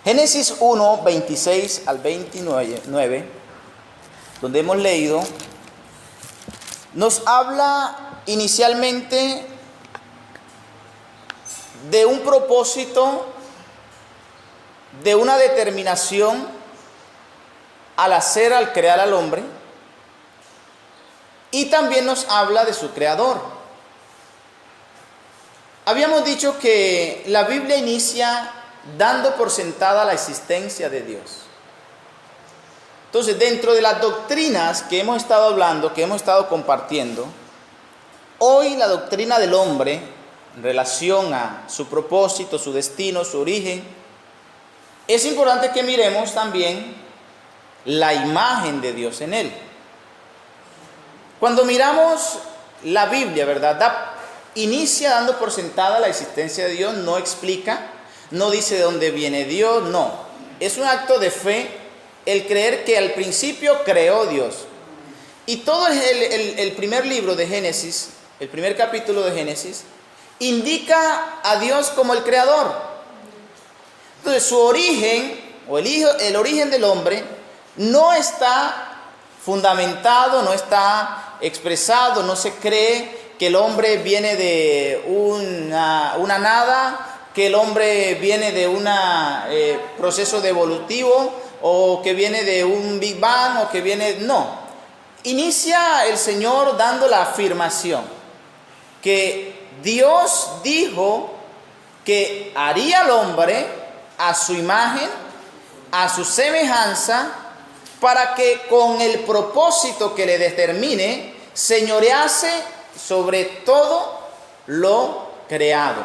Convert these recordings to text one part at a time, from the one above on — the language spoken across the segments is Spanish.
Génesis 1, 26 al 29, donde hemos leído, nos habla inicialmente de un propósito, de una determinación al crear al hombre, y también nos habla de su creador. Habíamos dicho que la Biblia inicia dando por sentada la existencia de Dios. Entonces, dentro de las doctrinas que hemos estado hablando, que hemos estado compartiendo, hoy la doctrina del hombre en relación a su propósito, su destino, su origen, es importante que miremos también la imagen de Dios en él. Cuando miramos la Biblia, ¿verdad? Inicia dando por sentada la existencia de Dios, no explica, no dice de dónde viene Dios, no. Es un acto de fe el creer que al principio creó Dios. Y todo el primer libro de Génesis, el primer capítulo de Génesis, indica a Dios como el creador. Entonces su origen, o el origen del hombre, no está fundamentado, no está expresado, no se cree que el hombre viene de una nada, que el hombre viene de un proceso evolutivo, o que viene de un Big Bang, o que viene... No. Inicia el Señor dando la afirmación que Dios dijo que haría al hombre a su imagen, a su semejanza, para que con el propósito que le determine, señorease sobre todo lo creado.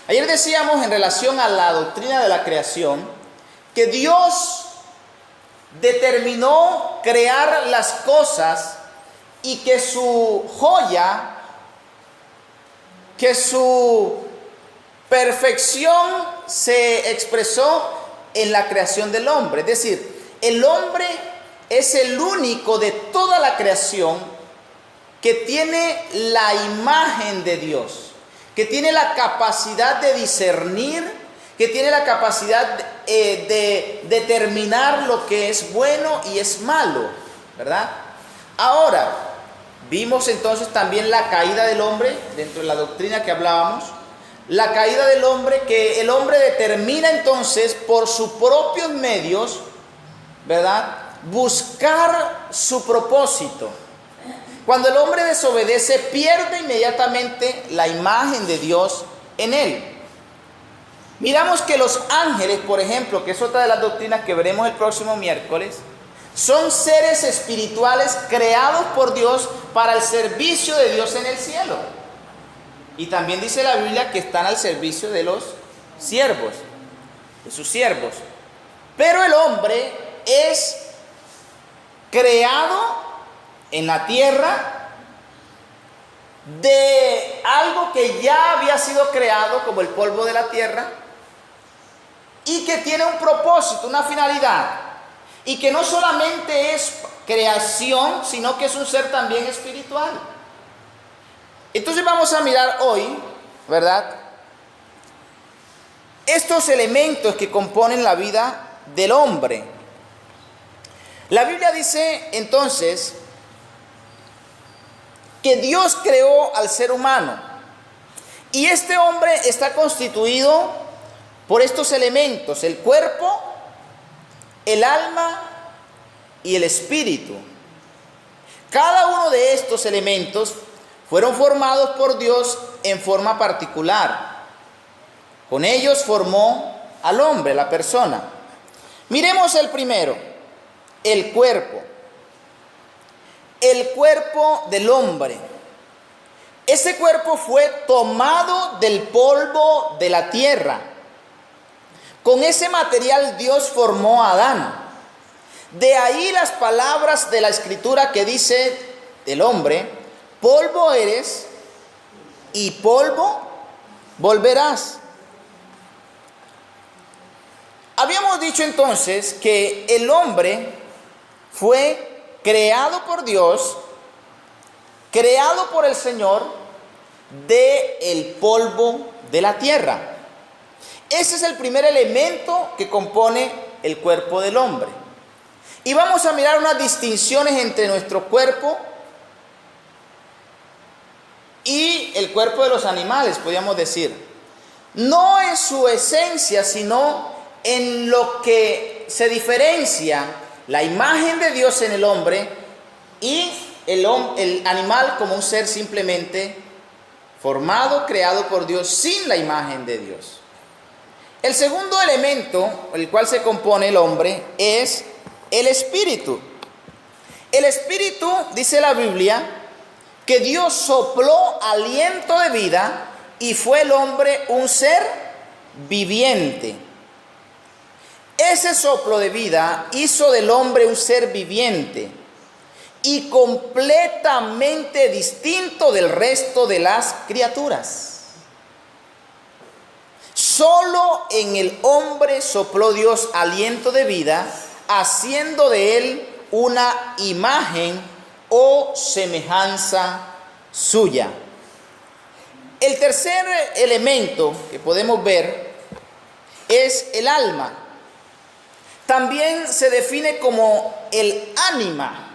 Ayer decíamos en relación a la doctrina de la creación que Dios determinó crear las cosas y que su joya, que su perfección se expresó en la creación del hombre. Es decir, el hombre es el único de toda la creación que tiene la imagen de Dios, que tiene la capacidad de discernir, que tiene la capacidad de determinar lo que es bueno y es malo, ¿verdad? Ahora, vimos entonces también la caída del hombre, dentro de la doctrina que hablábamos, la caída del hombre, que el hombre determina entonces por sus propios medios, ¿verdad?, buscar su propósito. Cuando el hombre desobedece, pierde inmediatamente la imagen de Dios en él. Miramos que los ángeles, por ejemplo, que es otra de las doctrinas que veremos el próximo miércoles, son seres espirituales creados por Dios para el servicio de Dios en el cielo. Y también dice la Biblia que están al servicio de los siervos, de sus siervos. Pero el hombre es creado en la tierra de algo que ya había sido creado, como el polvo de la tierra, y que tiene un propósito, una finalidad, y que no solamente es creación, sino que es un ser también espiritual. Entonces vamos a mirar hoy, ¿verdad?, estos elementos que componen la vida del hombre. La Biblia dice entonces que Dios creó al ser humano, y este hombre está constituido por estos elementos: el cuerpo, el alma y el espíritu. Cada uno de estos elementos fueron formados por Dios en forma particular. Con ellos formó al hombre, la persona. Miremos el primero, el cuerpo. El cuerpo del hombre. Ese cuerpo fue tomado del polvo de la tierra. Con ese material Dios formó a Adán. De ahí las palabras de la Escritura que dice del hombre: polvo eres y polvo volverás. Habíamos dicho entonces que el hombre fue creado por Dios, creado por el Señor, del polvo de la tierra. Ese es el primer elemento que compone el cuerpo del hombre. Y vamos a mirar unas distinciones entre nuestro cuerpo y el cuerpo de los animales, podríamos decir. No en su esencia, sino en lo que se diferencia la imagen de Dios en el hombre y el animal como un ser simplemente formado, creado por Dios sin la imagen de Dios. El segundo elemento, el cual se compone el hombre, es el espíritu. El espíritu, dice la Biblia, que Dios sopló aliento de vida y fue el hombre un ser viviente. Ese soplo de vida hizo del hombre un ser viviente y completamente distinto del resto de las criaturas. Solo en el hombre sopló Dios aliento de vida, haciendo de él una imagen o semejanza suya. El tercer elemento que podemos ver es el alma. También se define como el ánima.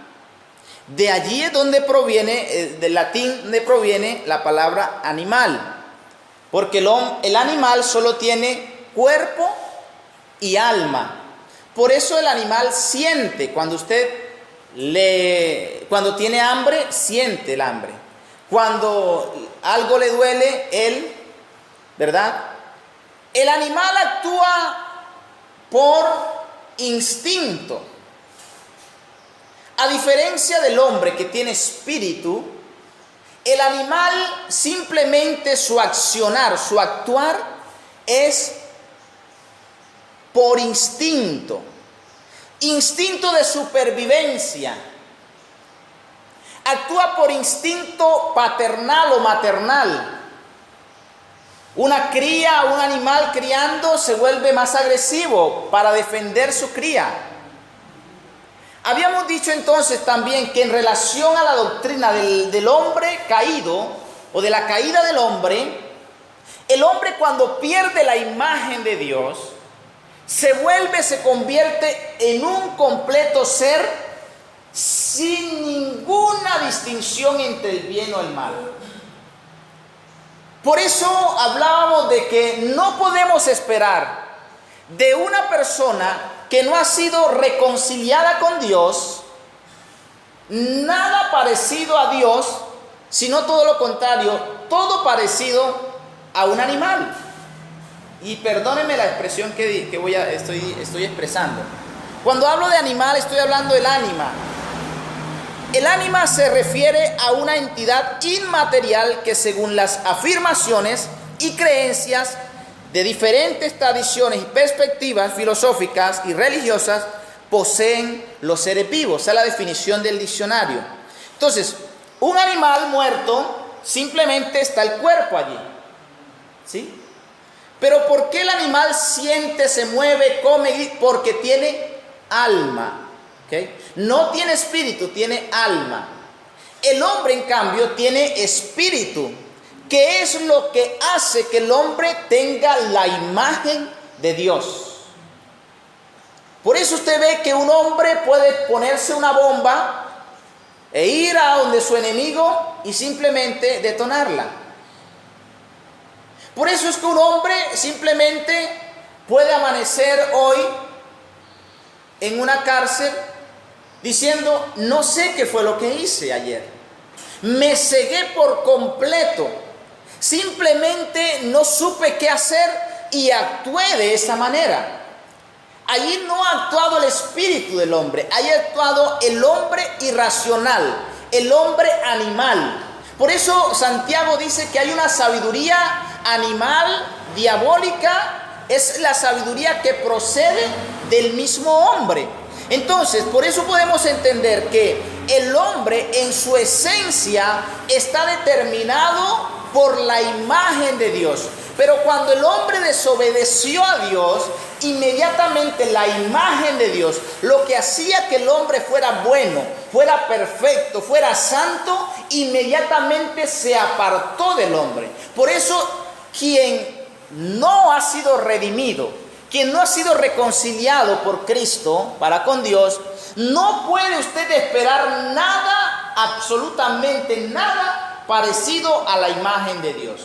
De allí es donde proviene, del latín donde proviene la palabra animal. Porque el animal solo tiene cuerpo y alma. Por eso el animal siente. Cuando tiene hambre, siente el hambre. Cuando algo le duele, él, ¿verdad? El animal actúa por instinto. A diferencia del hombre que tiene espíritu, el animal simplemente su accionar, su actuar es por instinto. Instinto de supervivencia. Actúa por instinto paternal o maternal. Una cría, un animal criando se vuelve más agresivo para defender su cría. Habíamos dicho entonces también que en relación a la doctrina del hombre caído o de la caída del hombre, el hombre cuando pierde la imagen de Dios, se convierte en un completo ser sin ninguna distinción entre el bien o el mal. Por eso hablábamos de que no podemos esperar de una persona que no ha sido reconciliada con Dios nada parecido a Dios, sino todo lo contrario, todo parecido a un animal. Y perdónenme la expresión que estoy expresando. Cuando hablo de animal, estoy hablando del ánima. El ánima se refiere a una entidad inmaterial que, según las afirmaciones y creencias de diferentes tradiciones y perspectivas filosóficas y religiosas, poseen los seres vivos. Esa es la definición del diccionario. Entonces, un animal muerto simplemente está el cuerpo allí, ¿sí? Pero ¿por qué el animal siente, se mueve, come? Porque tiene alma, ¿okay? No tiene espíritu, tiene alma. El hombre, en cambio, tiene espíritu, que es lo que hace que el hombre tenga la imagen de Dios. Por eso usted ve que un hombre puede ponerse una bomba e ir a donde su enemigo y simplemente detonarla. Por eso es que un hombre simplemente puede amanecer hoy en una cárcel diciendo: no sé qué fue lo que hice ayer, me cegué por completo, simplemente no supe qué hacer y actué de esa manera. Allí no ha actuado el espíritu del hombre, allí ha actuado el hombre irracional, el hombre animal. Por eso Santiago dice que hay una sabiduría animal, diabólica, es la sabiduría que procede del mismo hombre. Entonces, por eso podemos entender que el hombre en su esencia está determinado por la imagen de Dios. Pero cuando el hombre desobedeció a Dios, inmediatamente la imagen de Dios, lo que hacía que el hombre fuera bueno, fuera perfecto, fuera santo, inmediatamente se apartó del hombre. Por eso quien no ha sido redimido, quien no ha sido reconciliado por Cristo para con Dios, no puede usted esperar nada, absolutamente nada parecido a la imagen de Dios.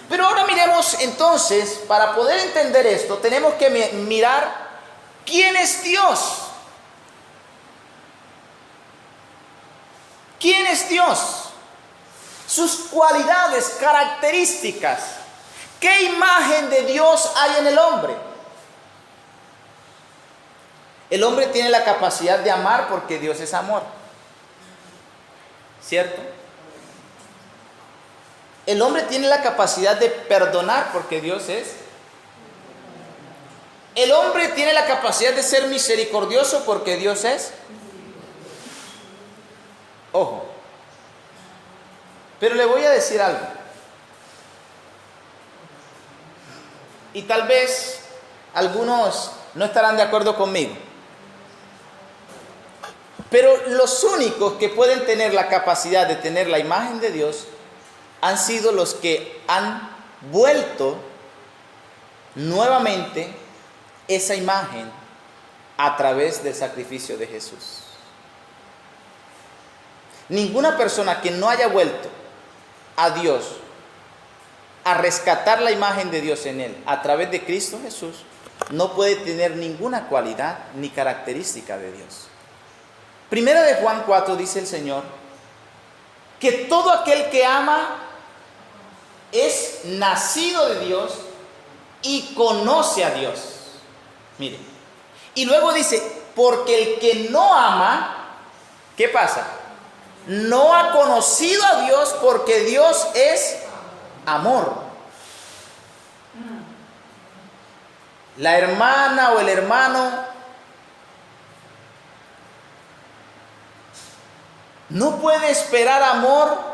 Pero ahora miremos entonces, para poder entender esto, tenemos que mirar quién es Dios. ¿Quién es Dios? Sus cualidades, características. ¿Qué imagen de Dios hay en el hombre? El hombre tiene la capacidad de amar porque Dios es amor. ¿Cierto? El hombre tiene la capacidad de perdonar porque Dios es. El hombre tiene la capacidad de ser misericordioso porque Dios es. Ojo. Pero le voy a decir algo. Y tal vez algunos no estarán de acuerdo conmigo. Pero los únicos que pueden tener la capacidad de tener la imagen de Dios han sido los que han vuelto nuevamente esa imagen a través del sacrificio de Jesús. Ninguna persona que no haya vuelto a Dios a rescatar la imagen de Dios en él a través de Cristo Jesús no puede tener ninguna cualidad ni característica de Dios. Primera de Juan 4 dice el Señor que todo aquel que ama es nacido de Dios y conoce a Dios. Miren. Y luego dice, porque el que no ama, ¿qué pasa? No ha conocido a Dios porque Dios es amor. La hermana o el hermano no puede esperar amor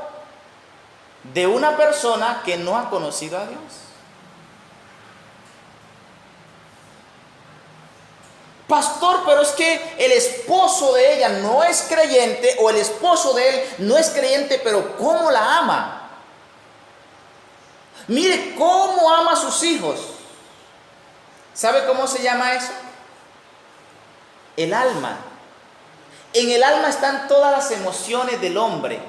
de una persona que no ha conocido a Dios. Pastor, pero es que el esposo de ella no es creyente o el esposo de él no es creyente, pero ¿cómo la ama? Mire cómo ama a sus hijos. ¿Sabe cómo se llama eso? El alma. En el alma están todas las emociones del hombre.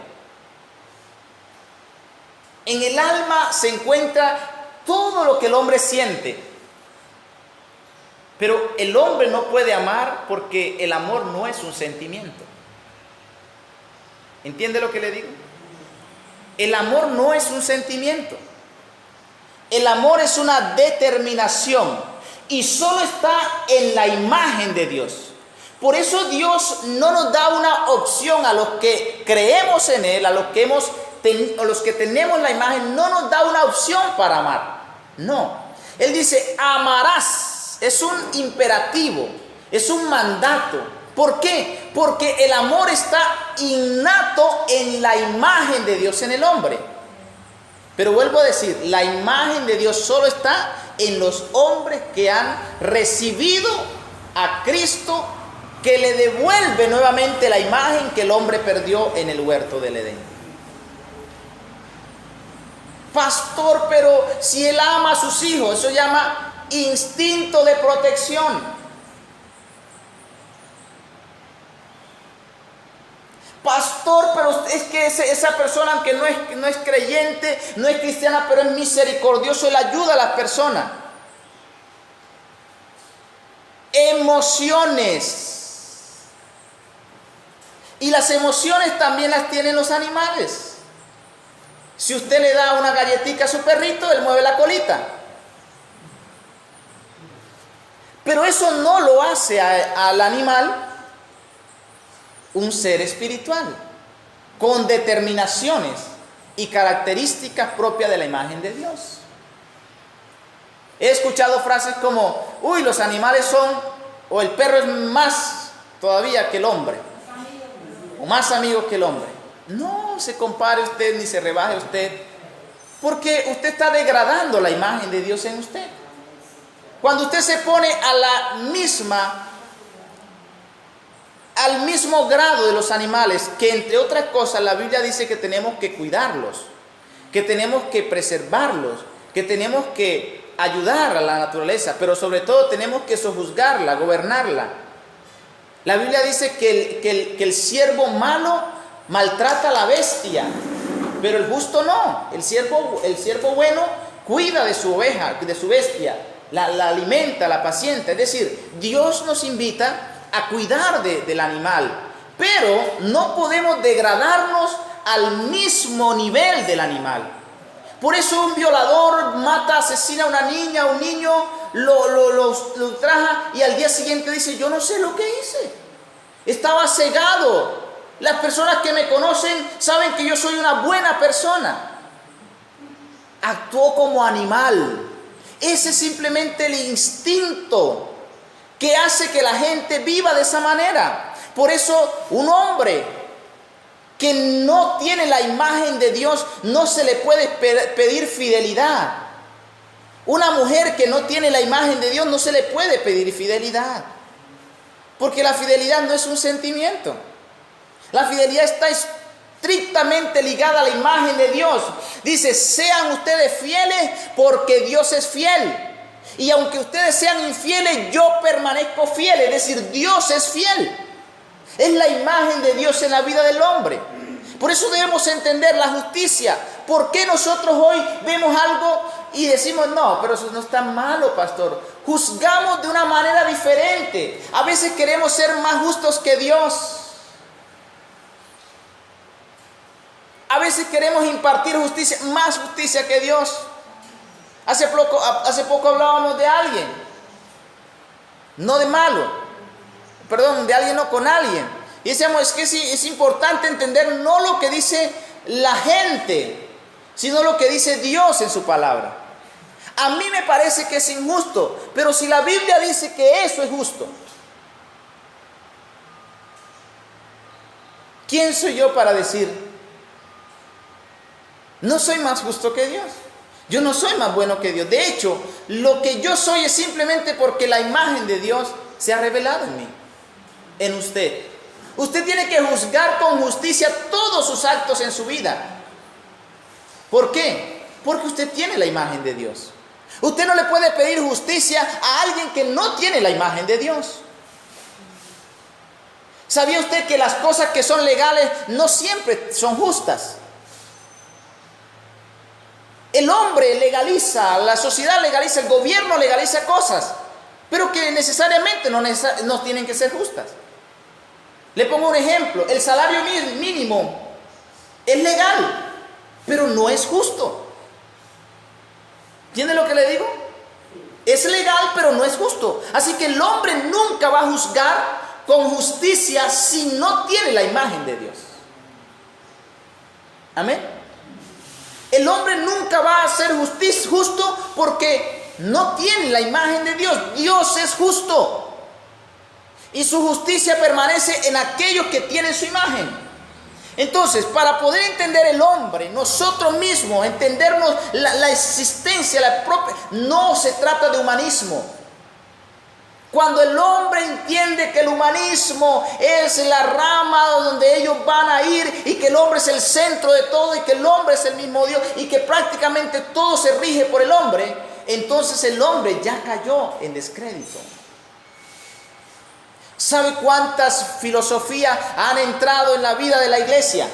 En el alma se encuentra todo lo que el hombre siente. Pero el hombre no puede amar porque el amor no es un sentimiento. ¿Entiende lo que le digo? El amor no es un sentimiento. El amor es una determinación y solo está en la imagen de Dios. Por eso Dios no nos da una opción a los que creemos en Él, a los que tenemos la imagen, no nos da una opción para amar. No. Él dice, amarás. Es un imperativo, es un mandato. ¿Por qué? Porque el amor está innato en la imagen de Dios en el hombre. Pero vuelvo a decir, la imagen de Dios solo está en los hombres que han recibido a Cristo, que le devuelve nuevamente la imagen que el hombre perdió en el huerto del Edén. Pastor, pero si él ama a sus hijos, eso llama instinto de protección. Pastor, pero es que esa persona, aunque no es creyente, no es cristiana, pero es misericordioso, él ayuda a las personas. Emociones. Y las emociones también las tienen los animales. Si usted le da una galletita a su perrito, él mueve la colita. Pero eso no lo hace al animal un ser espiritual, con determinaciones y características propias de la imagen de Dios. He escuchado frases como, uy, los animales son, o el perro es más todavía que el hombre, o más amigo que el hombre. No se compare usted ni se rebaje usted, porque usted está degradando la imagen de Dios en usted. Cuando usted se pone al mismo grado de los animales, que entre otras cosas la Biblia dice que tenemos que cuidarlos, que tenemos que preservarlos, que tenemos que ayudar a la naturaleza, pero sobre todo tenemos que sojuzgarla, gobernarla. La Biblia dice que el siervo malo maltrata a la bestia, pero el justo no. El siervo bueno cuida de su oveja, de su bestia, la alimenta, la pacienta. Es decir, Dios nos invita a cuidar del animal, pero no podemos degradarnos al mismo nivel del animal. Por eso un violador mata, asesina a una niña, a un niño, lo ultraja y al día siguiente dice: yo no sé lo que hice, estaba cegado. Las personas que me conocen saben que yo soy una buena persona. Actuó como animal. Ese es simplemente el instinto que hace que la gente viva de esa manera. Por eso un hombre que no tiene la imagen de Dios, no se le puede pedir fidelidad. Una mujer que no tiene la imagen de Dios, no se le puede pedir fidelidad. Porque la fidelidad no es un sentimiento. La fidelidad está estrictamente ligada a la imagen de Dios. Dice: sean ustedes fieles porque Dios es fiel. Y aunque ustedes sean infieles, yo permanezco fiel. Es decir, Dios es fiel. Es la imagen de Dios en la vida del hombre. Por eso debemos entender la justicia. ¿Por qué nosotros hoy vemos algo y decimos: no, pero eso no está malo, pastor? Juzgamos de una manera diferente. A veces queremos ser más justos que Dios. A veces queremos impartir justicia, más justicia que Dios. Hace poco hablábamos de alguien, no de malo. De alguien, no con alguien. Y decíamos: es que es importante entender no lo que dice la gente, sino lo que dice Dios en su palabra. A mí me parece que es injusto, pero si la Biblia dice que eso es justo, ¿quién soy yo para decir: no soy más justo que Dios? Yo no soy más bueno que Dios. De hecho, lo que yo soy es simplemente porque la imagen de Dios se ha revelado en mí, en usted. Usted tiene que juzgar con justicia todos sus actos en su vida. ¿Por qué? Porque usted tiene la imagen de Dios. Usted no le puede pedir justicia a alguien que no tiene la imagen de Dios. ¿Sabía usted que las cosas que son legales no siempre son justas? El hombre legaliza, la sociedad legaliza, el gobierno legaliza cosas, pero que necesariamente no tienen que ser justas. Le pongo un ejemplo: el salario mínimo es legal, pero no es justo. ¿Entiende lo que le digo? Es legal, pero no es justo. Así que el hombre nunca va a juzgar con justicia si no tiene la imagen de Dios. Amén. El hombre nunca va a ser justo porque no tiene la imagen de Dios. Dios es justo. Y su justicia permanece en aquellos que tienen su imagen. Entonces, para poder entender el hombre, nosotros mismos, entendernos la existencia, la propia, no se trata de humanismo. Cuando el hombre entiende que el humanismo es la rama donde ellos van a ir y que el hombre es el centro de todo y que el hombre es el mismo Dios y que prácticamente todo se rige por el hombre, entonces el hombre ya cayó en descrédito. ¿Sabe cuántas filosofías han entrado en la vida de la iglesia?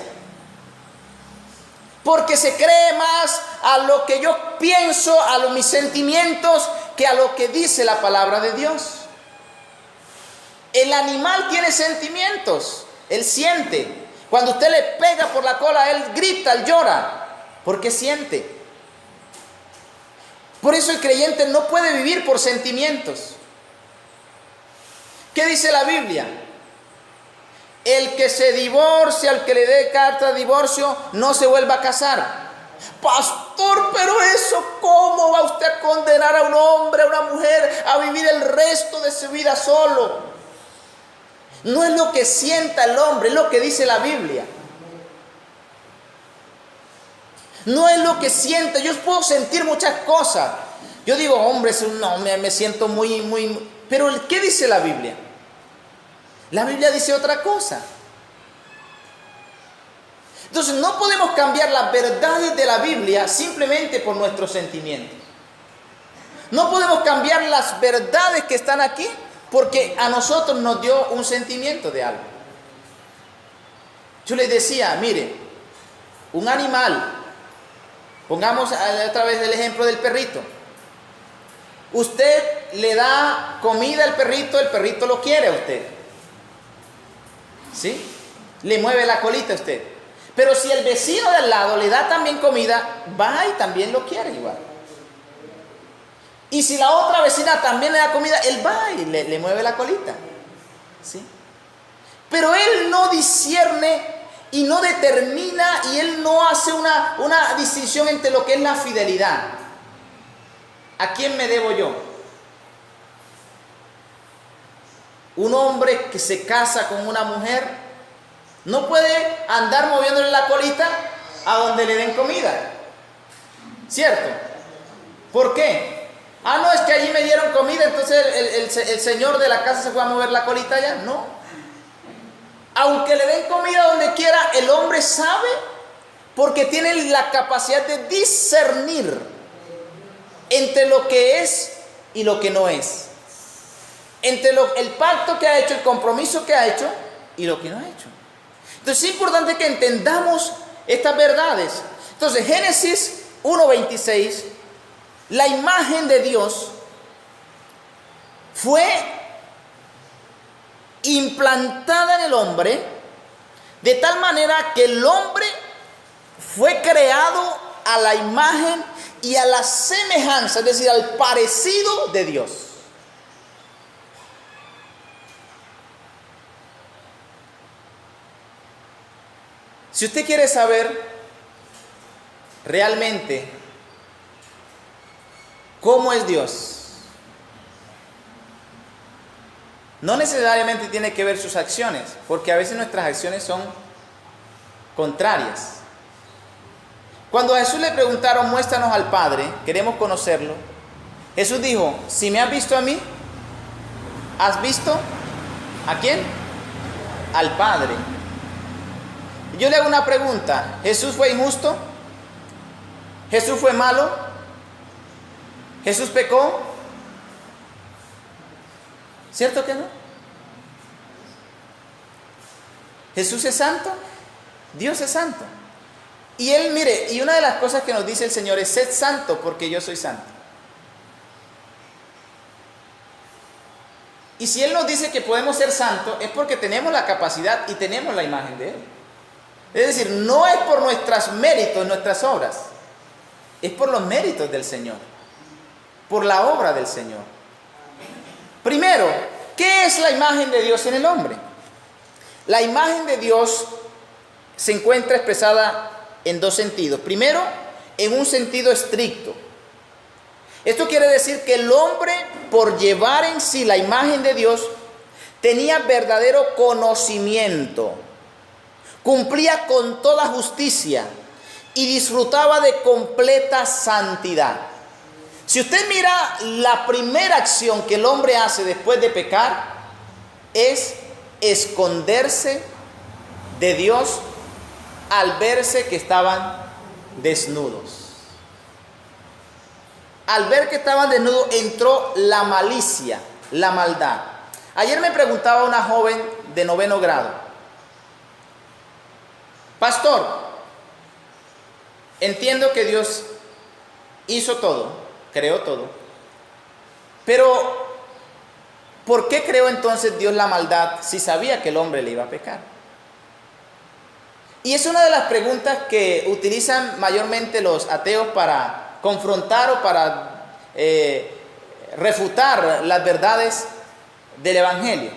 Porque se cree más a lo que yo pienso, mis sentimientos, que a lo que dice la palabra de Dios. El animal tiene sentimientos, él siente. Cuando usted le pega por la cola, él grita, él llora, porque siente. Por eso el creyente no puede vivir por sentimientos. ¿Qué dice la Biblia? El que se divorcia, al que le dé carta de divorcio, no se vuelva a casar. Pastor, pero eso, ¿cómo va usted a condenar a un hombre, a una mujer, a vivir el resto de su vida solo? No es lo que sienta el hombre, es lo que dice la Biblia. No es lo que siento. Yo puedo sentir muchas cosas. Yo digo: hombre, no, me siento muy... Pero ¿qué dice la Biblia? La Biblia dice otra cosa. Entonces no podemos cambiar las verdades de la Biblia simplemente por nuestros sentimientos. No podemos cambiar las verdades que están aquí porque a nosotros nos dio un sentimiento de algo. Yo les decía, mire, un animal, pongamos otra vez el ejemplo del perrito. Usted le da comida al perrito, el perrito lo quiere a usted. ¿Sí? Le mueve la colita a usted. Pero si el vecino de al lado le da también comida, va y también lo quiere igual. Y si la otra vecina también le da comida, él va y le mueve la colita. ¿Sí? Pero él no discierne y no determina y él no hace una distinción entre lo que es la fidelidad. ¿A quién me debo yo? Un hombre que se casa con una mujer no puede andar moviéndole la colita a donde le den comida. ¿Cierto? ¿Por qué? Ah, no, es que allí me dieron comida, entonces el señor de la casa se fue a mover la colita allá. No. Aunque le den comida donde quiera, el hombre sabe porque tiene la capacidad de discernir entre lo que es y lo que no es. Entre el pacto que ha hecho, el compromiso que ha hecho y lo que no ha hecho. Entonces es importante que entendamos estas verdades. Entonces Génesis 1:26, la imagen de Dios fue implantada en el hombre de tal manera que el hombre fue creado a la imagen y a la semejanza, es decir, al parecido de Dios. Si usted quiere saber realmente cómo es Dios, no necesariamente tiene que ver sus acciones, porque a veces nuestras acciones son contrarias. Cuando a Jesús le preguntaron, muéstranos al Padre, queremos conocerlo, Jesús dijo, si me has visto a mí, ¿has visto a quién? Al Padre. Yo le hago una pregunta, ¿Jesús fue injusto? ¿Jesús fue malo? ¿Jesús pecó? ¿Cierto que no? ¿Jesús es santo? Dios es santo. Y Él, mire, y una de las cosas que nos dice el Señor es, sed santo porque yo soy santo. Y si Él nos dice que podemos ser santos, es porque tenemos la capacidad y tenemos la imagen de Él. Es decir, no es por nuestros méritos, nuestras obras, es por los méritos del Señor, por la obra del Señor. Primero, ¿qué es la imagen de Dios en el hombre? La imagen de Dios se encuentra expresada en dos sentidos. Primero, en un sentido estricto. Esto quiere decir que el hombre, por llevar en sí la imagen de Dios, tenía verdadero conocimiento, cumplía con toda justicia y disfrutaba de completa santidad. Si usted mira, la primera acción que el hombre hace después de pecar es esconderse de Dios al verse que estaban desnudos. Al ver que estaban desnudos entró la malicia, la maldad. Ayer me preguntaba una joven de 9º grado, pastor, entiendo que Dios hizo todo, creó todo, pero ¿por qué creó entonces Dios la maldad si sabía que el hombre le iba a pecar? Y es una de las preguntas que utilizan mayormente los ateos para confrontar o para refutar las verdades del Evangelio.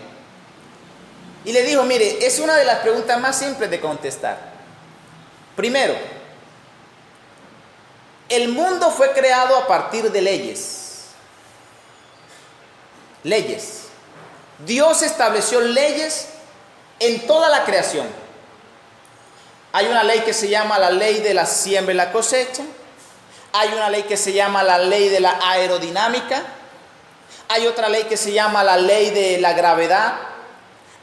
Y le dijo, mire, es una de las preguntas más simples de contestar. Primero, el mundo fue creado a partir de leyes. Leyes. Dios estableció leyes en toda la creación. Hay una ley que se llama la ley de la siembra y la cosecha. Hay una ley que se llama la ley de la aerodinámica. Hay otra ley que se llama la ley de la gravedad.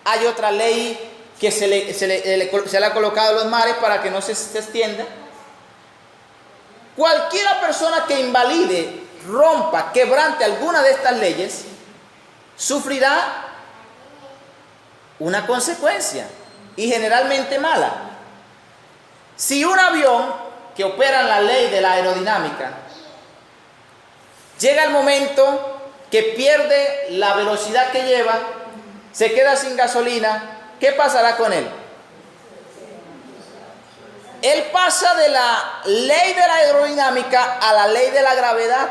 Hay otra ley que se le ha colocado a los mares para que no se extienda. Cualquiera persona que invalide rompa, quebrante alguna de estas leyes, sufrirá una consecuencia, y generalmente mala. Si un avión que opera en la ley de la aerodinámica llega el momento que pierde la velocidad que lleva, se queda sin gasolina, ¿qué pasará con él? Él pasa de la ley de la aerodinámica a la ley de la gravedad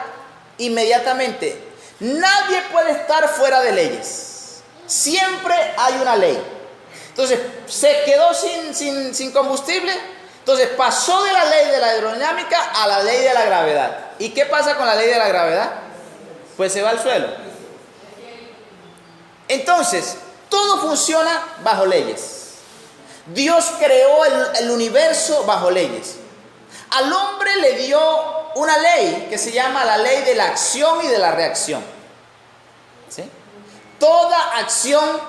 inmediatamente. Nadie puede estar fuera de leyes. Siempre hay una ley. Entonces, se quedó sin combustible. Entonces, pasó de la ley de la aerodinámica a la ley de la gravedad. ¿Y qué pasa con la ley de la gravedad? Pues se va al suelo. Entonces, todo funciona bajo leyes. Dios creó el universo bajo leyes. Al hombre le dio una ley que se llama la ley de la acción y de la reacción. ¿Sí? Toda acción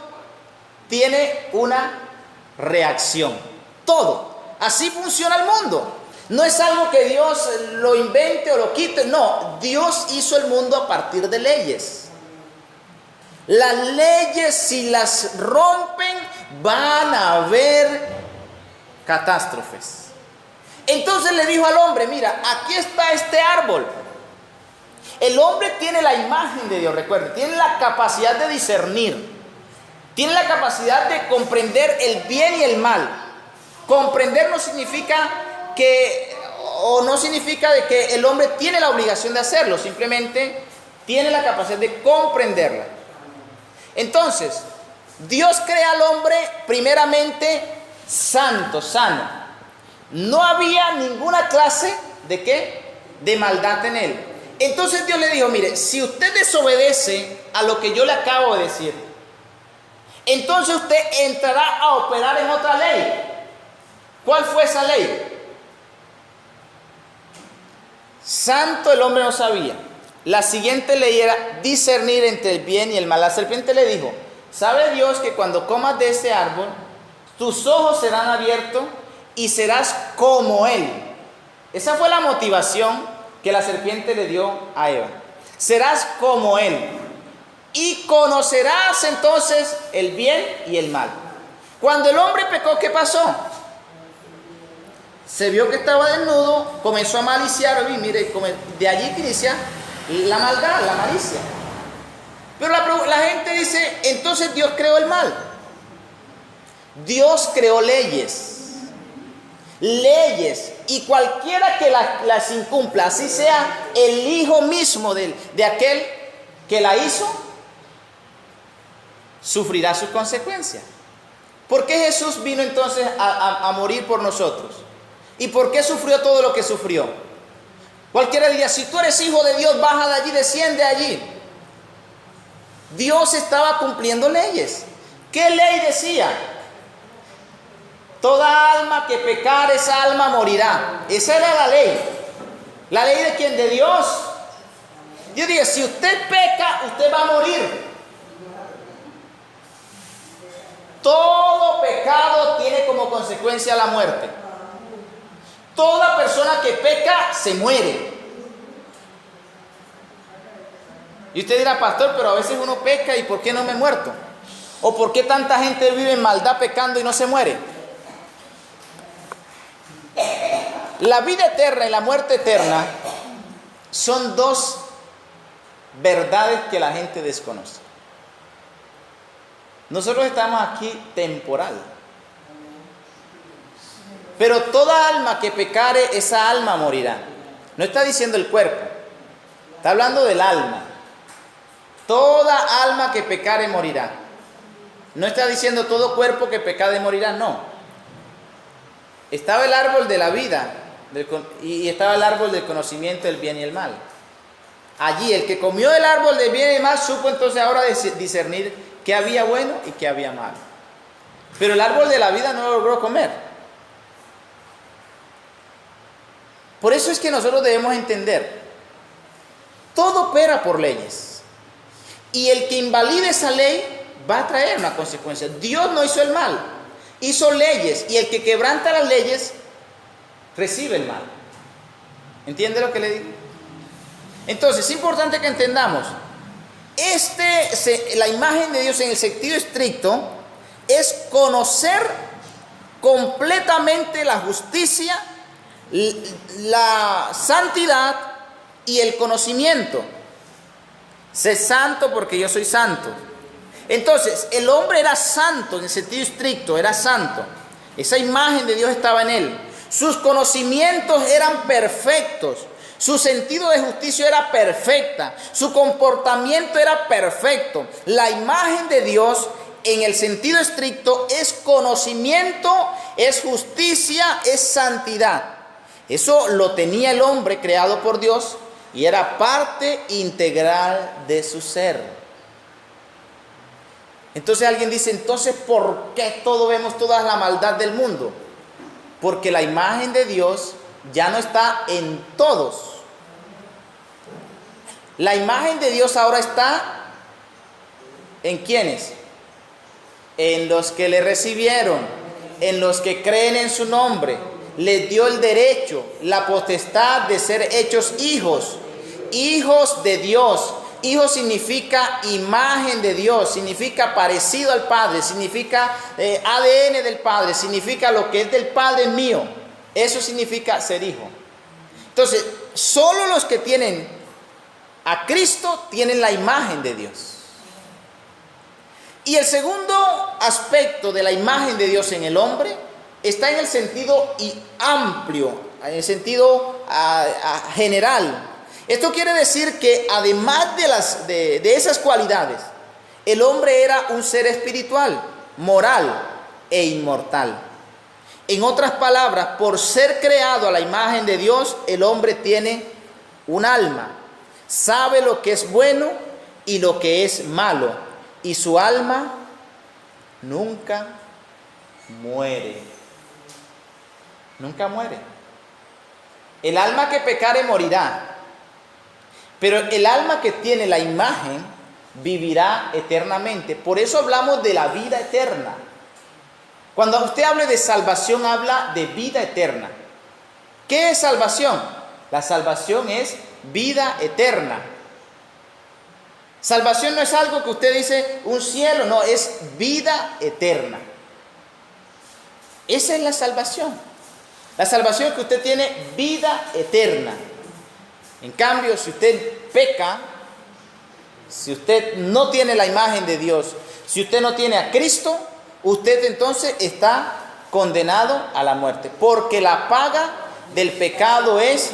tiene una reacción. Todo. Así funciona el mundo. No es algo que Dios lo invente o lo quite. No, Dios hizo el mundo a partir de leyes. Las leyes, si las rompen, van a haber catástrofes. Entonces le dijo al hombre, mira, aquí está este árbol. El hombre tiene la imagen de Dios, recuerden, tiene la capacidad de discernir, tiene la capacidad de comprender el bien y el mal. Comprender no significa no significa de que el hombre tiene la obligación de hacerlo, simplemente tiene la capacidad de comprenderla. Entonces, Dios crea al hombre primeramente santo, sano. No había ninguna clase de ¿qué? De maldad en él. Entonces Dios le dijo, mire, si usted desobedece a lo que yo le acabo de decir, entonces usted entrará a operar en otra ley. ¿Cuál fue esa ley? Santo el hombre no sabía. La siguiente ley era discernir entre el bien y el mal. La serpiente le dijo, ¿sabe Dios que cuando comas de ese árbol, tus ojos serán abiertos y serás como Él? Esa fue la motivación que la serpiente le dio a Eva. Serás como Él y conocerás entonces el bien y el mal. Cuando el hombre pecó, ¿qué pasó? Se vio que estaba desnudo, comenzó a maliciar, y mire, de allí que inicia la maldad, la malicia. Pero la gente dice, entonces Dios creó el mal. Dios creó leyes, y cualquiera que las incumpla, así sea el hijo mismo de aquel que la hizo, sufrirá sus consecuencias. ¿Por qué Jesús vino entonces a morir por nosotros? ¿Y por qué sufrió todo lo que sufrió? Cualquiera diría, si tú eres hijo de Dios, baja de allí, desciende allí. Dios estaba cumpliendo leyes. ¿Qué ley decía? Toda alma que pecare, esa alma morirá. Esa era la ley. ¿La ley de quién? De Dios. Dios dice, si usted peca, usted va a morir. Todo pecado tiene como consecuencia la muerte. Toda persona que peca se muere. Y usted dirá, pastor, pero a veces uno peca y ¿por qué no me he muerto? ¿O por qué tanta gente vive en maldad pecando y no se muere? La vida eterna y la muerte eterna son dos verdades que la gente desconoce. Nosotros estamos aquí temporal. Pero toda alma que pecare, esa alma morirá. No está diciendo el cuerpo, está hablando del alma. Toda alma que pecare morirá. No está diciendo todo cuerpo que pecare morirá, no. Estaba el árbol de la vida y estaba el árbol del conocimiento del bien y el mal. Allí el que comió del árbol del bien y el mal supo entonces ahora discernir qué había bueno y qué había malo. Pero el árbol de la vida no lo logró comer. Por eso es que nosotros debemos entender, todo opera por leyes. Y el que invalide esa ley va a traer una consecuencia. Dios no hizo el mal, hizo leyes. Y el que quebranta las leyes, recibe el mal. ¿Entiende lo que le digo? Entonces, es importante que entendamos, la imagen de Dios en el sentido estricto es conocer completamente la justicia, la santidad y el conocimiento. Sé santo porque yo soy santo. Entonces, el hombre era santo en el sentido estricto, era santo. Esa imagen de Dios estaba en él. Sus conocimientos eran perfectos. Su sentido de justicia era perfecta. Su comportamiento era perfecto. La imagen de Dios en el sentido estricto es conocimiento, es justicia, es santidad. Eso lo tenía el hombre creado por Dios y era parte integral de su ser. Entonces alguien dice, entonces ¿por qué vemos toda la maldad del mundo? Porque la imagen de Dios ya no está en todos. La imagen de Dios ahora está ¿en quiénes? En los que le recibieron, en los que creen en su nombre. Les dio el derecho, la potestad de ser hechos hijos, hijos de Dios. Hijo significa imagen de Dios, significa parecido al Padre, significa ADN del Padre, significa lo que es del Padre mío. Eso significa ser hijo. Entonces, solo los que tienen a Cristo tienen la imagen de Dios. Y el segundo aspecto de la imagen de Dios en el hombre está en el sentido amplio, en el sentido general. Esto quiere decir que además de esas cualidades, el hombre era un ser espiritual, moral e inmortal. En otras palabras, por ser creado a la imagen de Dios, el hombre tiene un alma, sabe lo que es bueno y lo que es malo, y su alma nunca muere. Nunca muere. El alma que pecare morirá. Pero el alma que tiene la imagen vivirá eternamente. Por eso hablamos de la vida eterna. Cuando usted hable de salvación, habla de vida eterna. ¿Qué es salvación? La salvación es vida eterna. Salvación no es algo que usted dice, un cielo, no, es vida eterna. Esa es la salvación. La salvación es que usted tiene vida eterna. En cambio, si usted peca, si usted no tiene la imagen de Dios, si usted no tiene a Cristo, usted entonces está condenado a la muerte. Porque la paga del pecado es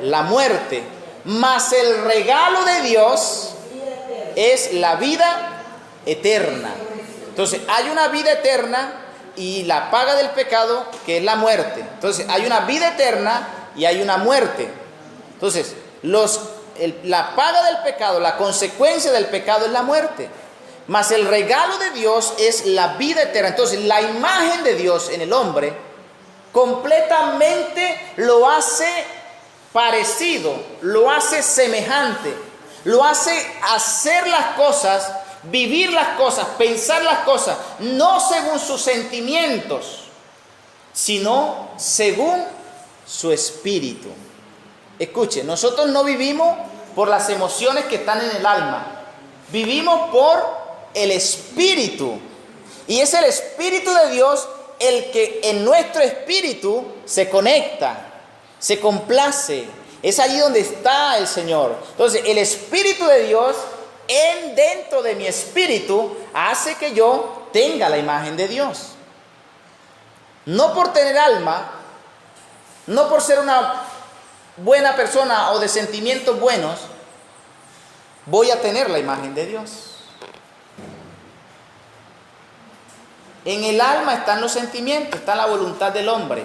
la muerte. Mas el regalo de Dios es la vida eterna. Entonces, hay una vida eterna y la paga del pecado que es la muerte. Entonces, hay una vida eterna y hay una muerte. Entonces, la paga del pecado, la consecuencia del pecado es la muerte. Mas el regalo de Dios es la vida eterna. Entonces, la imagen de Dios en el hombre completamente lo hace parecido, lo hace semejante, lo hace hacer las cosas, vivir las cosas, pensar las cosas, no según sus sentimientos, sino según su espíritu. Escuche, nosotros no vivimos por las emociones que están en el alma, vivimos por el Espíritu. Y es el Espíritu de Dios el que en nuestro espíritu se conecta, se complace. Es allí donde está el Señor. Entonces, el Espíritu de Dios dentro de mi espíritu hace que yo tenga la imagen de Dios. No por tener alma, no por ser una buena persona o de sentimientos buenos, voy a tener la imagen de Dios. En el alma están los sentimientos, está la voluntad del hombre.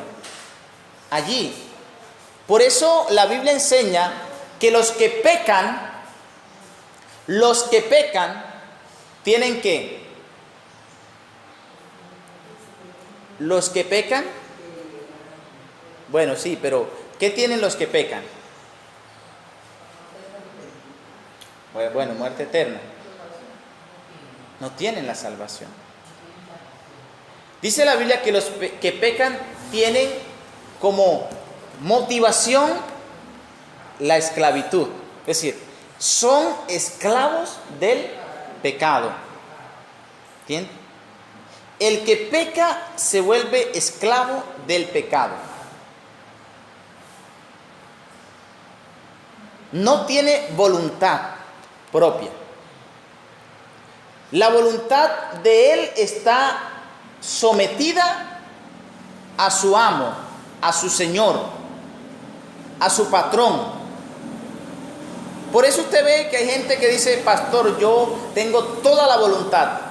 Allí. Por eso la Biblia enseña que los que pecan, tienen que. Los que pecan, bueno, sí, pero ¿qué tienen los que pecan? Bueno, muerte eterna. No tienen la salvación. Dice la Biblia que los que pecan tienen como motivación la esclavitud. Es decir, son esclavos del pecado. ¿Entiendes? El que peca se vuelve esclavo del pecado. No tiene voluntad propia. La voluntad de él está sometida a su amo, a su señor, a su patrón. Por eso usted ve que hay gente que dice, pastor, yo tengo toda la voluntad.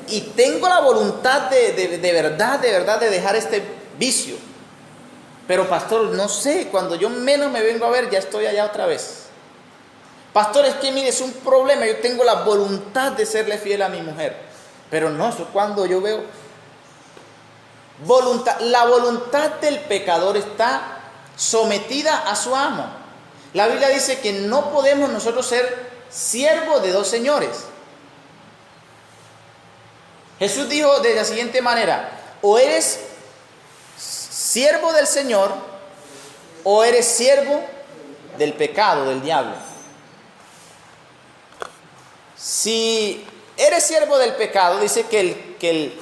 Y tengo la voluntad de verdad de dejar este vicio. Pero pastor, no sé, cuando yo menos me vengo a ver, ya estoy allá otra vez. Pastor, es que mire, es un problema, yo tengo la voluntad de serle fiel a mi mujer. Pero no, eso cuando yo veo voluntad, la voluntad del pecador está sometida a su amo. La Biblia dice que no podemos nosotros ser siervos de dos señores. Jesús dijo de la siguiente manera: o eres siervo del Señor o eres siervo del pecado, del diablo. Si eres siervo del pecado, dice que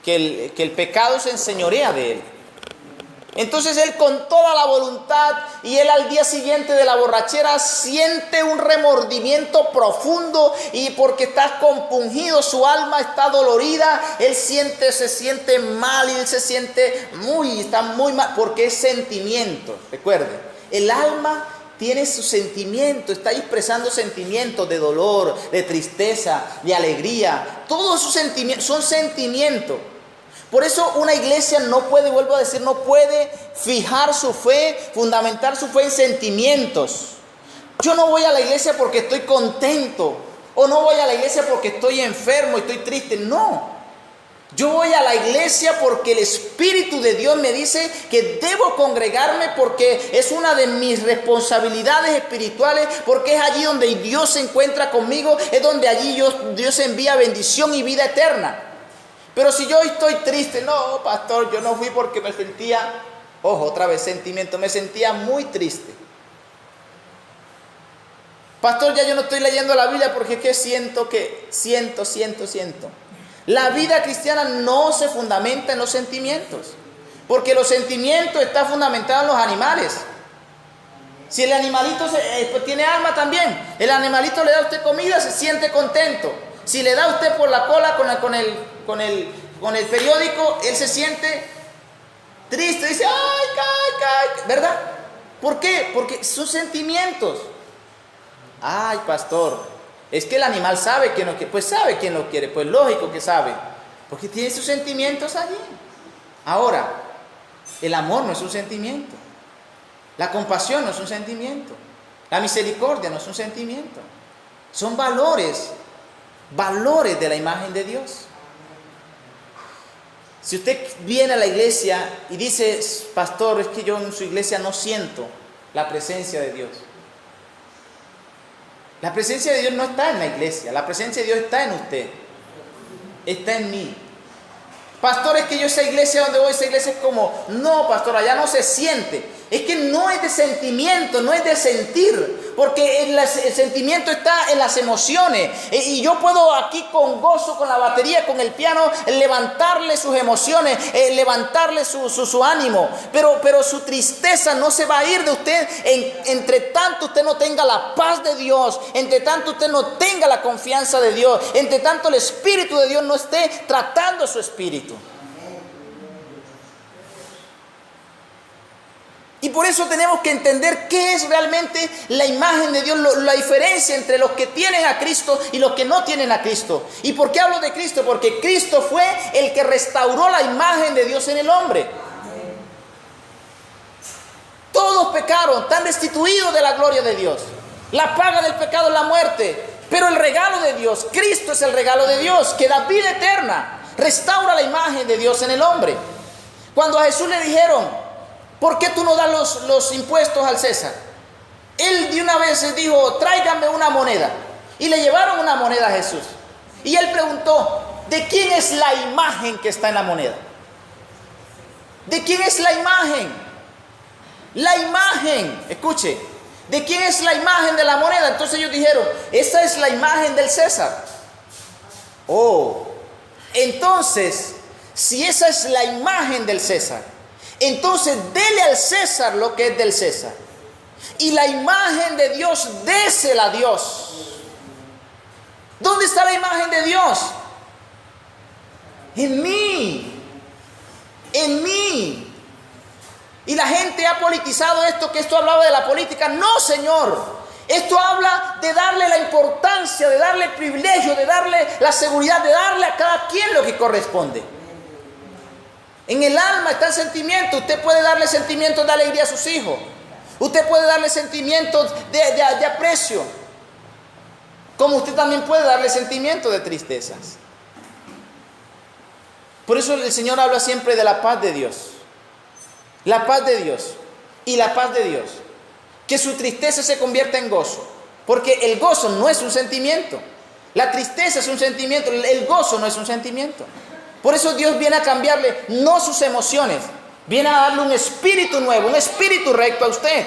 el pecado se enseñorea de él. Entonces él con toda la voluntad, y él al día siguiente de la borrachera siente un remordimiento profundo, y porque está compungido, su alma está dolorida, él se siente mal, y él se siente está muy mal, porque es sentimiento. Recuerde, el alma tiene sus sentimientos, está expresando sentimientos de dolor, de tristeza, de alegría. Todos sus sentimientos son sentimientos. Por eso una iglesia no puede, vuelvo a decir, no puede fijar su fe, fundamentar su fe en sentimientos. Yo no voy a la iglesia porque estoy contento, o no voy a la iglesia porque estoy enfermo y estoy triste. No. Yo voy a la iglesia porque el Espíritu de Dios me dice que debo congregarme, porque es una de mis responsabilidades espirituales, porque es allí donde Dios se encuentra conmigo, es donde allí Dios envía bendición y vida eterna. Pero si yo estoy triste, no, pastor, yo no fui porque me sentía, ojo, otra vez sentimiento, me sentía muy triste. Pastor, ya yo no estoy leyendo la Biblia porque es que siento. La vida cristiana no se fundamenta en los sentimientos, porque los sentimientos están fundamentados en los animales. Si el animalito pues tiene alma también, el animalito le da a usted comida, se siente contento. Si le da a usted por la cola con el periódico, él se siente triste, dice, ay, ¿verdad? ¿Por qué? Porque son sentimientos. Ay, pastor, es que el animal sabe quién lo quiere. Pues sabe quién lo quiere, pues lógico que sabe, porque tiene sus sentimientos allí. Ahora, el amor no es un sentimiento, la compasión no es un sentimiento, la misericordia no es un sentimiento, son valores de la imagen de Dios. Si usted viene a la iglesia y dice, pastor, es que yo en su iglesia no siento la presencia de Dios. La presencia de Dios no está en la iglesia, la presencia de Dios está en usted, está en mí. Pastor, es que yo esa iglesia donde voy, esa iglesia es como, no, pastor, allá no se siente. Es que no es de sentimiento, no es de sentir, porque el sentimiento está en las emociones. Y yo puedo aquí con gozo, con la batería, con el piano, levantarle sus emociones, levantarle su ánimo. Pero su tristeza no se va a ir de usted entre tanto usted no tenga la paz de Dios, entre tanto usted no tenga la confianza de Dios, entre tanto el Espíritu de Dios no esté tratando su espíritu. Y por eso tenemos que entender qué es realmente la imagen de Dios, la diferencia entre los que tienen a Cristo y los que no tienen a Cristo. ¿Y por qué hablo de Cristo? Porque Cristo fue el que restauró la imagen de Dios en el hombre. Todos pecaron, están destituidos de la gloria de Dios. La paga del pecado es la muerte, pero el regalo de Dios, Cristo es el regalo de Dios, que da vida eterna, restaura la imagen de Dios en el hombre. Cuando a Jesús le dijeron, ¿por qué tú no das los impuestos al César? Él de una vez dijo, tráiganme una moneda. Y le llevaron una moneda a Jesús. Y él preguntó, ¿de quién es la imagen que está en la moneda? ¿De quién es la imagen? La imagen, escuche, ¿De quién es la imagen de la moneda? Entonces ellos dijeron, esa es la imagen del César. Oh, entonces, si esa es la imagen del César, entonces dele al César lo que es del César. Y la imagen de Dios, désela a Dios. ¿Dónde está la imagen de Dios? En mí. En mí. Y la gente ha politizado esto, que esto hablaba de la política. No, Señor. Esto habla de darle la importancia, de darle el privilegio, de darle la seguridad, de darle a cada quien lo que corresponde. En el alma está el sentimiento. Usted puede darle sentimientos de alegría a sus hijos. Usted puede darle sentimientos de aprecio. Como usted también puede darle sentimientos de tristezas. Por eso el Señor habla siempre de la paz de Dios. La paz de Dios y la paz de Dios. Que su tristeza se convierta en gozo. Porque el gozo no es un sentimiento. La tristeza es un sentimiento. El gozo no es un sentimiento. Por eso Dios viene a cambiarle no sus emociones. Viene a darle un espíritu nuevo, un espíritu recto a usted.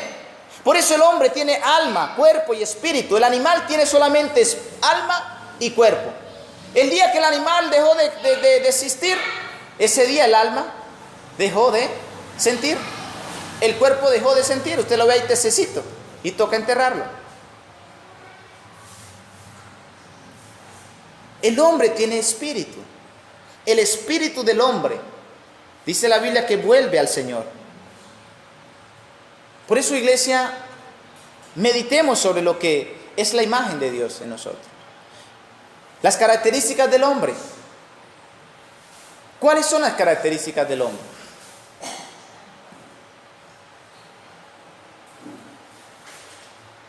Por eso el hombre tiene alma, cuerpo y espíritu. El animal tiene solamente alma y cuerpo. El día que el animal dejó de existir, ese día el alma dejó de sentir. El cuerpo dejó de sentir. Usted lo ve ahí tececito y toca enterrarlo. El hombre tiene espíritu. El espíritu del hombre, dice la Biblia, que vuelve al Señor. Por eso, iglesia, meditemos sobre lo que es la imagen de Dios en nosotros. Las características del hombre. ¿Cuáles son las características del hombre?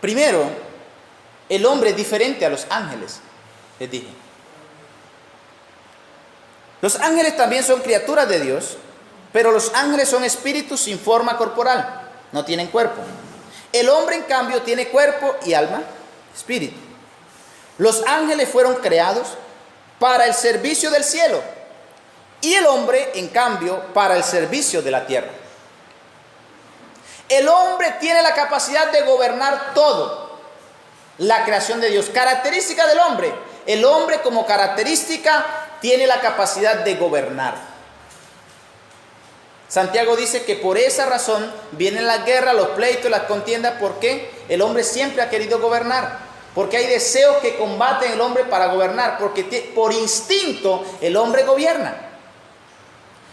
Primero, el hombre es diferente a los ángeles, les dije. Los ángeles también son criaturas de Dios, pero los ángeles son espíritus sin forma corporal, no tienen cuerpo. El hombre, en cambio, tiene cuerpo y alma, espíritu. Los ángeles fueron creados para el servicio del cielo y el hombre, en cambio, para el servicio de la tierra. El hombre tiene la capacidad de gobernar todo, la creación de Dios. Característica del hombre. El hombre, como característica, tiene la capacidad de gobernar. Santiago dice que por esa razón vienen las guerras, los pleitos, las contiendas, porque el hombre siempre ha querido gobernar. Porque hay deseos que combaten el hombre para gobernar, porque por instinto el hombre gobierna.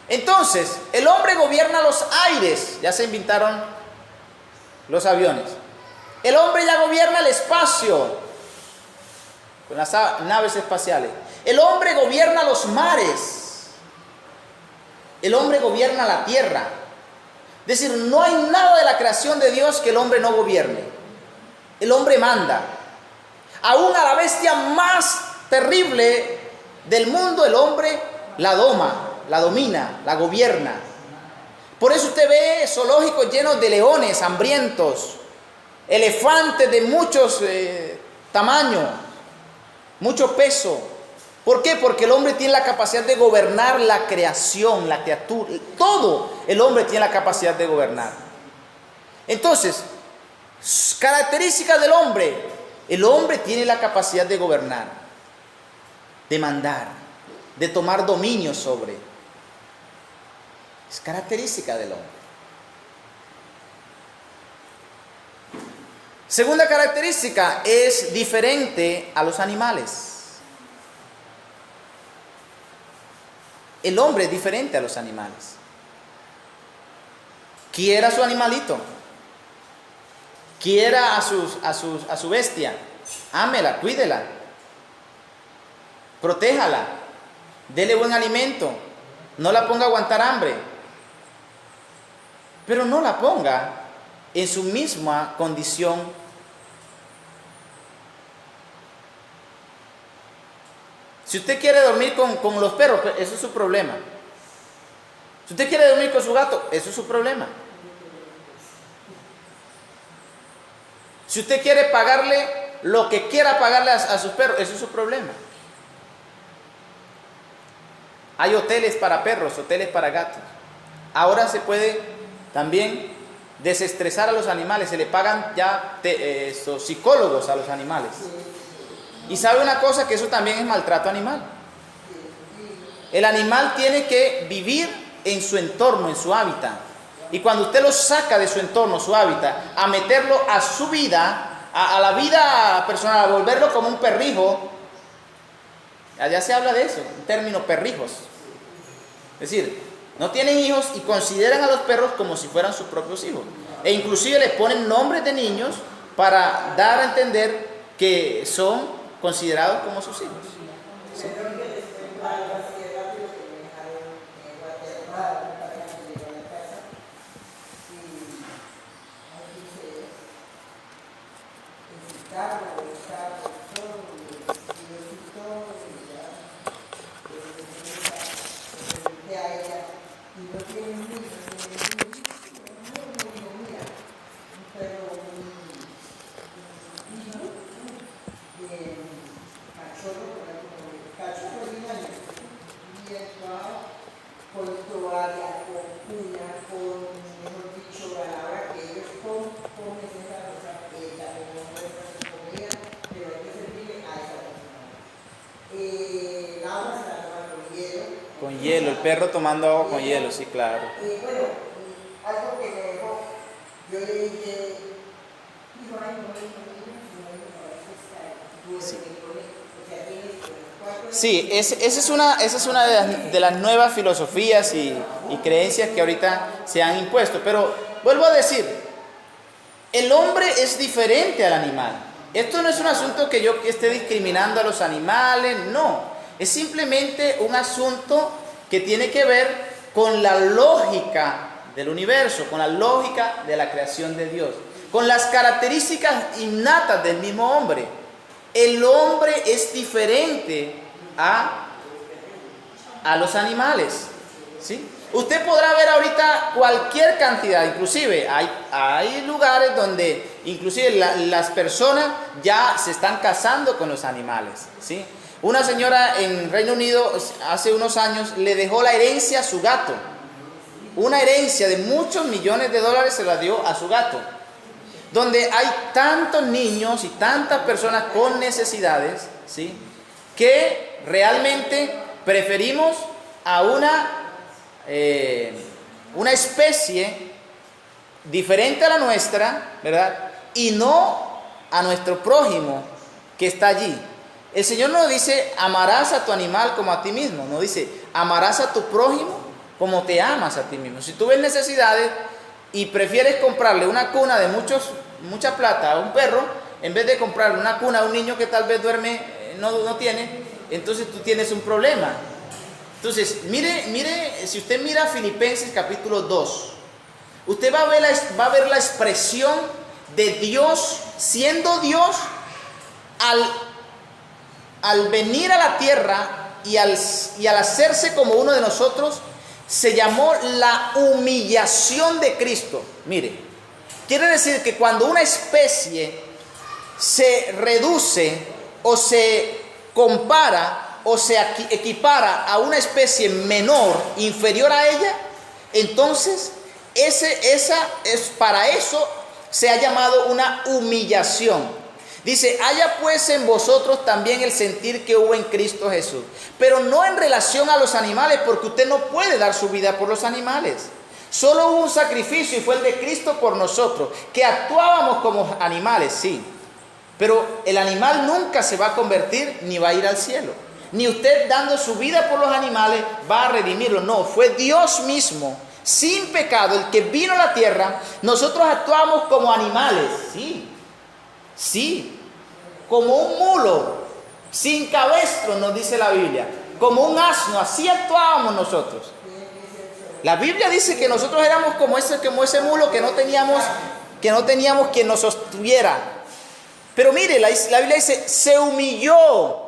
Entonces, el hombre gobierna los aires, ya se inventaron los aviones. El hombre ya gobierna el espacio, con las naves espaciales. El hombre gobierna los mares. El hombre gobierna la tierra. Es decir, no hay nada de la creación de Dios que el hombre no gobierne. El hombre manda. Aún a la bestia más terrible del mundo, el hombre la doma, la domina, la gobierna. Por eso usted ve zoológicos llenos de leones hambrientos, elefantes de muchos tamaños, mucho peso. ¿Por qué? Porque el hombre tiene la capacidad de gobernar la creación, la criatura, todo el hombre tiene la capacidad de gobernar. Entonces, características del hombre: el hombre tiene la capacidad de gobernar, de mandar, de tomar dominio sobre. Es característica del hombre. Segunda característica, es diferente a los animales. El hombre es diferente a los animales. Quiera a su animalito, quiera a su bestia, ámela, cuídela, protéjala, dele buen alimento, no la ponga a aguantar hambre, pero no la ponga en su misma condición. Si usted quiere dormir con los perros, eso es su problema. Si usted quiere dormir con su gato, eso es su problema. Si usted quiere pagarle lo que quiera pagarle a sus perros, eso es su problema. Hay hoteles para perros, hoteles para gatos. Ahora se puede también desestresar a los animales, se le pagan ya estos psicólogos a los animales. Y sabe una cosa, que eso también es maltrato animal. El animal tiene que vivir en su entorno, en su hábitat. Y cuando usted lo saca de su entorno, su hábitat, a meterlo a su vida, a la vida personal, a volverlo como un perrijo, allá se habla de eso, en términos perrijos. Es decir, no tienen hijos y consideran a los perros como si fueran sus propios hijos. E inclusive les ponen nombres de niños para dar a entender que son considerados como sus hijos. ¿Sí? Con hielo, el perro tomando agua con hielo, sí, claro. Y bueno, algo que me dejó, yo le dije, dijo, ay, no, sí. Sí, esa es una de las nuevas filosofías y creencias que ahorita se han impuesto. Pero vuelvo a decir, el hombre es diferente al animal. Esto no es un asunto que yo esté discriminando a los animales, no. Es simplemente un asunto que tiene que ver con la lógica del universo, con la lógica de la creación de Dios, con las características innatas del mismo hombre. El hombre es diferente a los animales, ¿sí? Usted podrá ver ahorita cualquier cantidad, inclusive hay lugares donde inclusive las personas ya se están casando con los animales, ¿sí? Una señora en Reino Unido hace unos años le dejó la herencia a su gato. Una herencia de muchos millones de dólares se la dio a su gato. Donde hay tantos niños y tantas personas con necesidades, ¿sí?, que realmente preferimos a una especie diferente a la nuestra, ¿verdad? Y no a nuestro prójimo que está allí. El Señor no dice, amarás a tu animal como a ti mismo. No dice, amarás a tu prójimo como te amas a ti mismo. Si tú ves necesidades y prefieres comprarle una cuna de mucha plata a un perro, en vez de comprarle una cuna a un niño que tal vez duerme, no tiene, entonces tú tienes un problema. Entonces, mire, si usted mira Filipenses capítulo 2, usted va a ver la expresión de Dios, siendo Dios, al venir a la tierra y al hacerse como uno de nosotros, se llamó la humillación de Cristo. Mire, quiere decir que cuando una especie se reduce o se compara o se equipara a una especie menor, inferior a ella, entonces para eso se ha llamado una humillación. Dice, haya pues en vosotros también el sentir que hubo en Cristo Jesús, pero no en relación a los animales, porque usted no puede dar su vida por los animales. Solo hubo un sacrificio y fue el de Cristo por nosotros, que actuábamos como animales, sí, pero el animal nunca se va a convertir ni va a ir al cielo. Ni usted dando su vida por los animales va a redimirlo, no, fue Dios mismo, sin pecado, el que vino a la tierra. Nosotros actuamos como animales, sí, como un mulo, sin cabestro, nos dice la Biblia, como un asno, así actuábamos nosotros. La Biblia dice que nosotros éramos como ese mulo que no teníamos quien nos sostuviera. Pero mire, la Biblia dice, se humilló.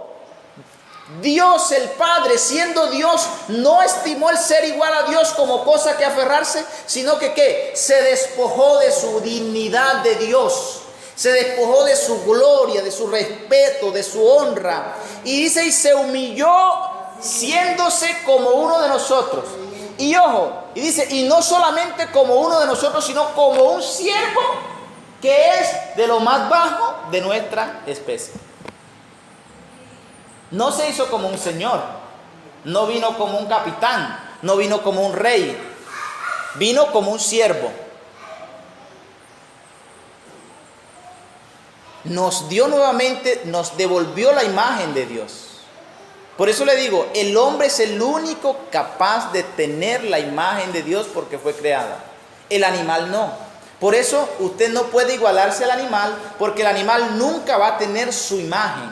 Dios el Padre, siendo Dios, no estimó el ser igual a Dios como cosa que aferrarse, sino que se despojó de su dignidad de Dios. Se despojó de su gloria, de su respeto, de su honra. Y dice, y se humilló siéndose como uno de nosotros. Y ojo, y dice, y no solamente como uno de nosotros, sino como un siervo que es de lo más bajo de nuestra especie. No se hizo como un señor, no vino como un capitán, no vino como un rey, vino como un siervo. Nos dio nuevamente, nos devolvió la imagen de Dios. Por eso le digo, el hombre es el único capaz de tener la imagen de Dios porque fue creada. El animal no. Por eso usted no puede igualarse al animal, porque el animal nunca va a tener su imagen,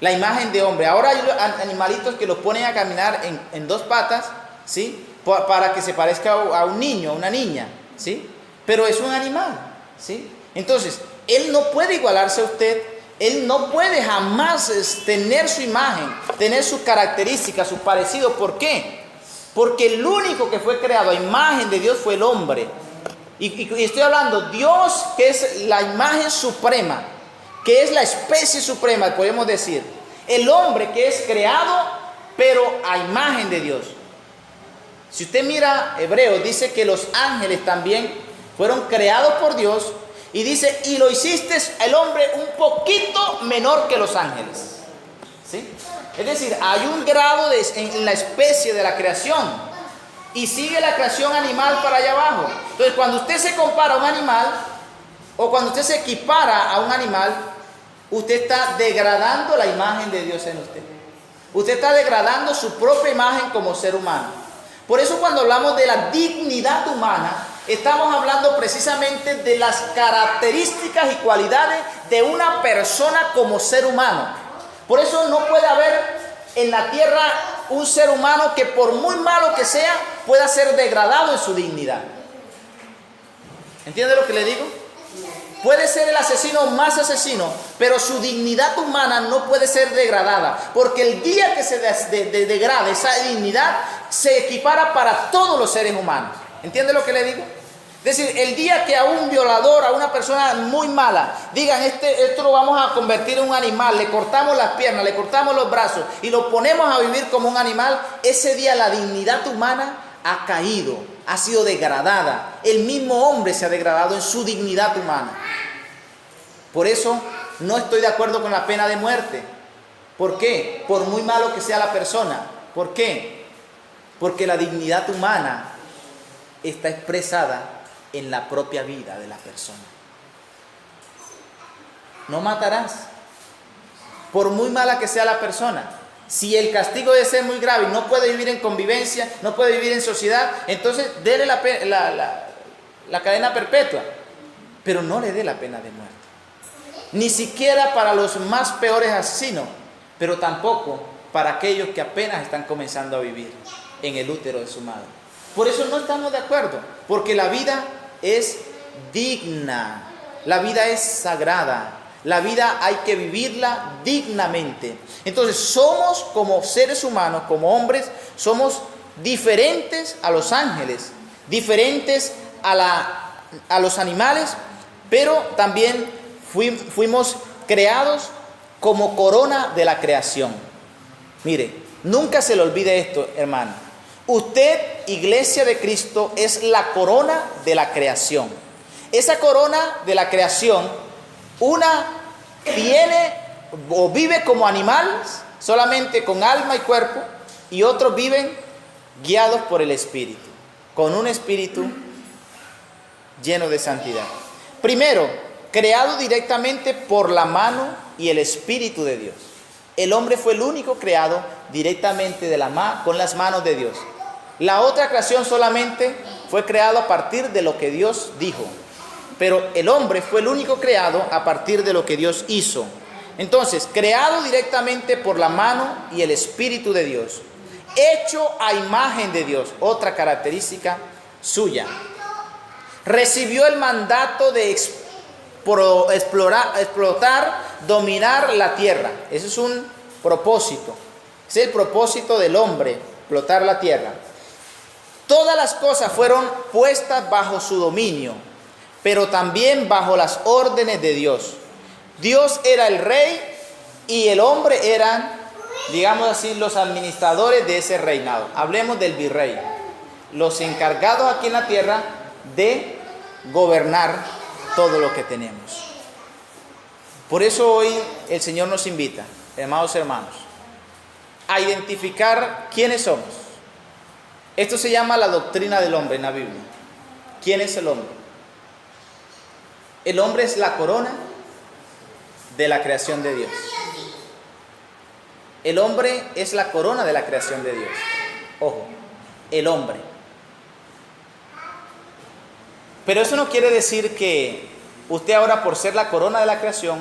la imagen de hombre. Ahora hay animalitos que los ponen a caminar en dos patas, ¿sí? Para que se parezca a un niño, a una niña, ¿sí? Pero es un animal, ¿sí? Entonces, él no puede igualarse a usted. Él no puede jamás tener su imagen, tener sus características, sus parecidos. ¿Por qué? Porque el único que fue creado a imagen de Dios fue el hombre. Y estoy hablando, Dios, que es la imagen suprema, que es la especie suprema, podemos decir. El hombre que es creado, pero a imagen de Dios. Si usted mira Hebreos, dice que los ángeles también fueron creados por Dios. Y dice, y lo hiciste el hombre un poquito menor que los ángeles. ¿Sí? Es decir, hay un grado en la especie de la creación. Y sigue la creación animal para allá abajo. Entonces, cuando usted se compara a un animal, o cuando usted se equipara a un animal, usted está degradando la imagen de Dios en usted. Usted está degradando su propia imagen como ser humano. Por eso cuando hablamos de la dignidad humana, estamos hablando precisamente de las características y cualidades de una persona como ser humano. Por eso no puede haber en la tierra un ser humano que por muy malo que sea, pueda ser degradado en su dignidad. ¿Entiende lo que le digo? Puede ser el asesino más asesino, pero su dignidad humana no puede ser degradada, porque el día que se degrade esa dignidad, se equipara para todos los seres humanos. ¿Entiende lo que le digo? Es decir, el día que a un violador, a una persona muy mala, digan, esto lo vamos a convertir en un animal, le cortamos las piernas, le cortamos los brazos y lo ponemos a vivir como un animal, ese día la dignidad humana ha caído, ha sido degradada. El mismo hombre se ha degradado en su dignidad humana. Por eso no estoy de acuerdo con la pena de muerte. ¿Por qué? Por muy malo que sea la persona. ¿Por qué? Porque la dignidad humana está expresada en la propia vida de la persona. No matarás. Por muy mala que sea la persona. Si el castigo debe ser muy grave y no puede vivir en convivencia, no puede vivir en sociedad, entonces déle la cadena perpetua. Pero no le dé la pena de muerte. Ni siquiera para los más peores asesinos, pero tampoco para aquellos que apenas están comenzando a vivir en el útero de su madre. Por eso no estamos de acuerdo, porque la vida es digna, la vida es sagrada, la vida hay que vivirla dignamente. Entonces somos como seres humanos, como hombres, somos diferentes a los ángeles, diferentes a los animales, pero también fuimos creados como corona de la creación. Mire, nunca se le olvide esto, hermano. Usted, iglesia de Cristo, es la corona de la creación. Esa corona de la creación, una tiene o vive como animales, solamente con alma y cuerpo, y otros viven guiados por el Espíritu, con un espíritu lleno de santidad. Primero, creado directamente por la mano y el Espíritu de Dios. El hombre fue el único creado directamente con las manos de Dios. La otra creación solamente fue creado a partir de lo que Dios dijo. Pero el hombre fue el único creado a partir de lo que Dios hizo. Entonces, creado directamente por la mano y el Espíritu de Dios. Hecho a imagen de Dios, otra característica suya. Recibió el mandato de explotar, dominar la tierra. Ese es un propósito. Ese es el propósito del hombre, explotar la tierra. Todas las cosas fueron puestas bajo su dominio, pero también bajo las órdenes de Dios. Dios era el rey y el hombre eran, digamos así, los administradores de ese reinado. Hablemos del virrey. los encargados aquí en la tierra de gobernar todo lo que tenemos. Por eso hoy el Señor nos invita, amados hermanos, a identificar quiénes somos. Esto se llama la doctrina del hombre en la Biblia. ¿Quién es el hombre? El hombre es la corona de la creación de Dios. El hombre es la corona de la creación de Dios. Ojo, el hombre. Pero eso no quiere decir que usted ahora, por ser la corona de la creación,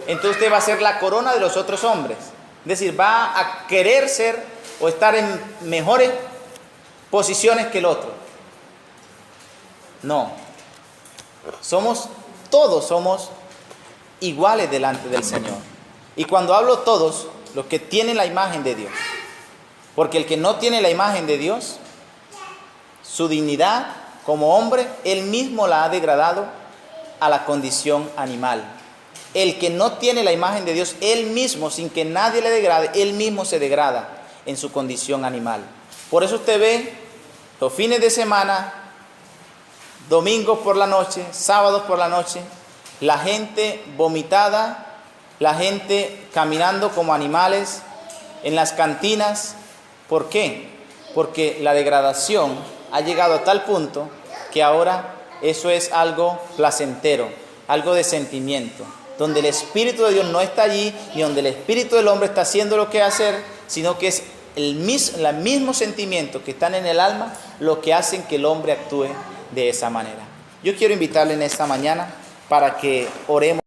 entonces usted va a ser la corona de los otros hombres. Es decir, va a querer ser o estar en mejores posiciones que el otro. No. Todos somos iguales delante del Señor. Y cuando hablo todos, los que tienen la imagen de Dios. Porque el que no tiene la imagen de Dios, su dignidad como hombre, él mismo la ha degradado a la condición animal. El que no tiene la imagen de Dios, él mismo, sin que nadie le degrade, él mismo se degrada en su condición animal. Por eso usted ve los fines de semana, domingos por la noche, sábados por la noche, la gente vomitada, la gente caminando como animales en las cantinas. ¿Por qué? Porque la degradación ha llegado a tal punto que ahora eso es algo placentero, algo de sentimiento, donde el Espíritu de Dios no está allí, ni donde el Espíritu del hombre está haciendo lo que hacer, sino que es el mismo sentimiento que están en el alma lo que hacen que el hombre actúe de esa manera. Yo quiero invitarle en esta mañana para que oremos.